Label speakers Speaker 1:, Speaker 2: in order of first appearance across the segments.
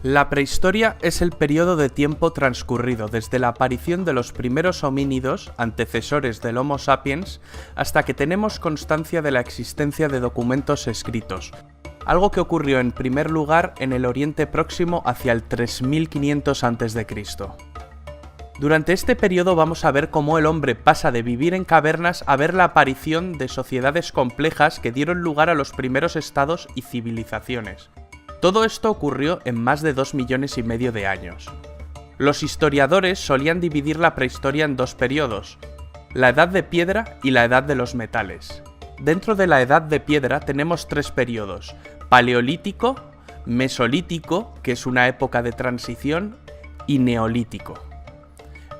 Speaker 1: La prehistoria es el periodo de tiempo transcurrido desde la aparición de los primeros homínidos, antecesores del Homo sapiens, hasta que tenemos constancia de la existencia de documentos escritos, algo que ocurrió en primer lugar en el Oriente Próximo hacia el 3500 a.C. Durante este periodo vamos a ver cómo el hombre pasa de vivir en cavernas a ver la aparición de sociedades complejas que dieron lugar a los primeros estados y civilizaciones. Todo esto ocurrió en más de 2,5 millones de años. Los historiadores solían dividir la prehistoria en dos periodos, la Edad de Piedra y la Edad de los Metales. Dentro de la Edad de Piedra tenemos tres periodos: Paleolítico, Mesolítico, que es una época de transición, y Neolítico.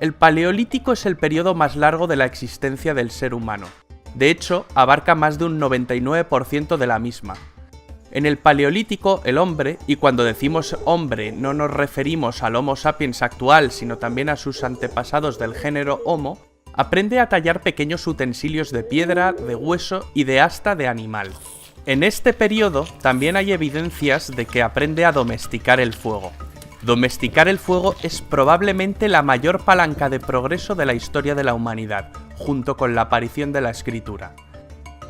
Speaker 1: El Paleolítico es el periodo más largo de la existencia del ser humano. De hecho, abarca más de un 99% de la misma. En el Paleolítico, el hombre, y cuando decimos hombre no nos referimos al Homo sapiens actual, sino también a sus antepasados del género Homo, aprende a tallar pequeños utensilios de piedra, de hueso y de asta de animal. En este periodo también hay evidencias de que aprende a domesticar el fuego. Domesticar el fuego es probablemente la mayor palanca de progreso de la historia de la humanidad, junto con la aparición de la escritura.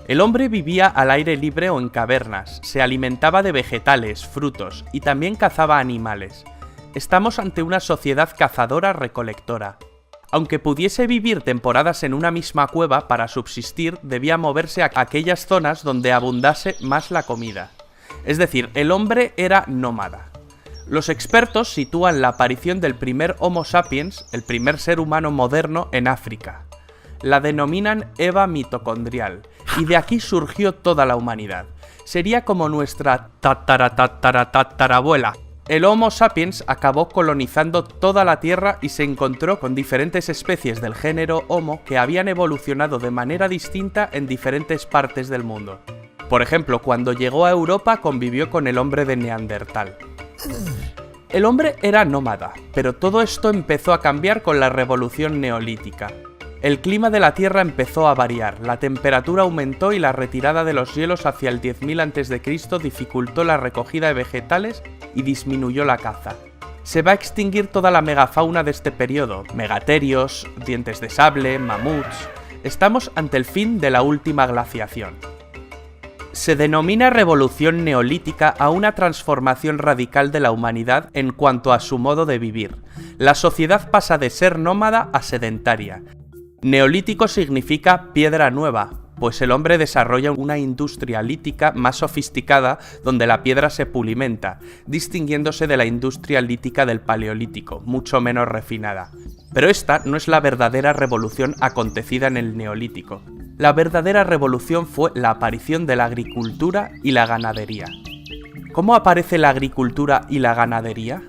Speaker 1: El hombre vivía al aire libre o en cavernas, se alimentaba de vegetales, frutos y también cazaba animales. Estamos ante una sociedad cazadora-recolectora. Aunque pudiese vivir temporadas en una misma cueva, para subsistir debía moverse a aquellas zonas donde abundase más la comida. Es decir, el hombre era nómada. Los expertos sitúan la aparición del primer Homo sapiens, el primer ser humano moderno, en África. La denominan Eva mitocondrial, y de aquí surgió toda la humanidad. Sería como nuestra tatarabuela. El Homo sapiens acabó colonizando toda la Tierra y se encontró con diferentes especies del género Homo que habían evolucionado de manera distinta en diferentes partes del mundo. Por ejemplo, cuando llegó a Europa convivió con el hombre de Neandertal. El hombre era nómada, pero todo esto empezó a cambiar con la revolución neolítica. El clima de la Tierra empezó a variar, la temperatura aumentó y la retirada de los hielos hacia el 10.000 a.C. dificultó la recogida de vegetales y disminuyó la caza. Se va a extinguir toda la megafauna de este periodo: megaterios, dientes de sable, mamuts. Estamos ante el fin de la última glaciación. Se denomina revolución neolítica a una transformación radical de la humanidad en cuanto a su modo de vivir. La sociedad pasa de ser nómada a sedentaria. Neolítico significa piedra nueva, pues el hombre desarrolla una industria lítica más sofisticada donde la piedra se pulimenta, distinguiéndose de la industria lítica del Paleolítico, mucho menos refinada. Pero esta no es la verdadera revolución acontecida en el Neolítico. La verdadera revolución fue la aparición de la agricultura y la ganadería. ¿Cómo aparece la agricultura y la ganadería?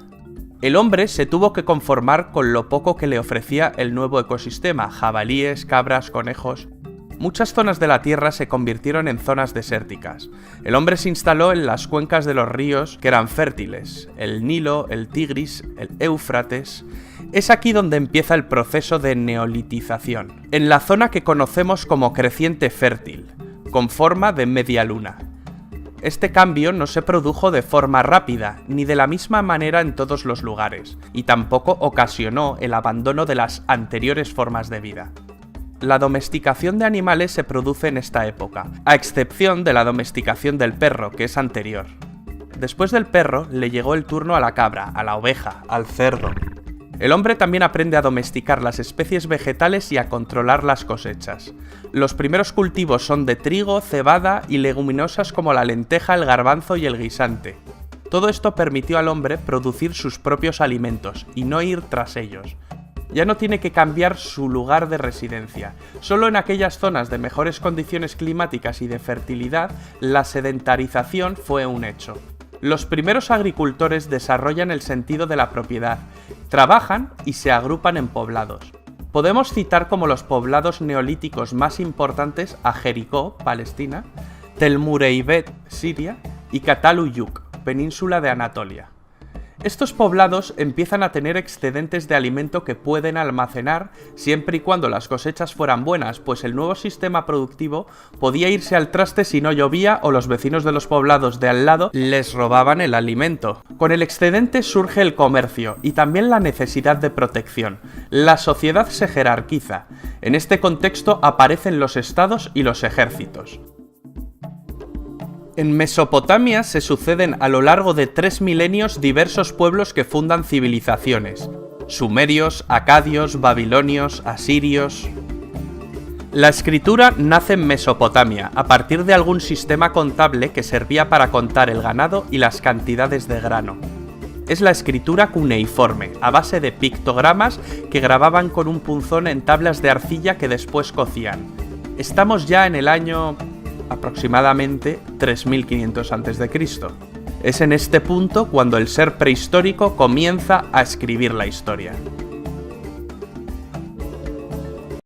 Speaker 1: El hombre se tuvo que conformar con lo poco que le ofrecía el nuevo ecosistema: jabalíes, cabras, conejos. Muchas zonas de la Tierra se convirtieron en zonas desérticas. El hombre se instaló en las cuencas de los ríos que eran fértiles: el Nilo, el Tigris, el Éufrates. Es aquí donde empieza el proceso de neolitización, en la zona que conocemos como creciente fértil, con forma de media luna. Este cambio no se produjo de forma rápida, ni de la misma manera en todos los lugares, y tampoco ocasionó el abandono de las anteriores formas de vida. La domesticación de animales se produce en esta época, a excepción de la domesticación del perro, que es anterior. Después del perro le llegó el turno a la cabra, a la oveja, al cerdo. El hombre también aprende a domesticar las especies vegetales y a controlar las cosechas. Los primeros cultivos son de trigo, cebada y leguminosas como la lenteja, el garbanzo y el guisante. Todo esto permitió al hombre producir sus propios alimentos y no ir tras ellos. Ya no tiene que cambiar su lugar de residencia. Solo en aquellas zonas de mejores condiciones climáticas y de fertilidad, la sedentarización fue un hecho. Los primeros agricultores desarrollan el sentido de la propiedad, trabajan y se agrupan en poblados. Podemos citar como los poblados neolíticos más importantes a Jericó, Palestina, Tel Mureybet, Siria, y Cataluyuk, península de Anatolia. Estos poblados empiezan a tener excedentes de alimento que pueden almacenar siempre y cuando las cosechas fueran buenas, pues el nuevo sistema productivo podía irse al traste si no llovía o los vecinos de los poblados de al lado les robaban el alimento. Con el excedente surge el comercio y también la necesidad de protección. La sociedad se jerarquiza. En este contexto aparecen los estados y los ejércitos. En Mesopotamia se suceden a lo largo de 3 milenios diversos pueblos que fundan civilizaciones: sumerios, acadios, babilonios, asirios. La escritura nace en Mesopotamia, a partir de algún sistema contable que servía para contar el ganado y las cantidades de grano. Es la escritura cuneiforme, a base de pictogramas que grababan con un punzón en tablas de arcilla que después cocían. Estamos ya en el año aproximadamente 3500 a.C. Es en este punto cuando el ser prehistórico comienza a escribir la historia.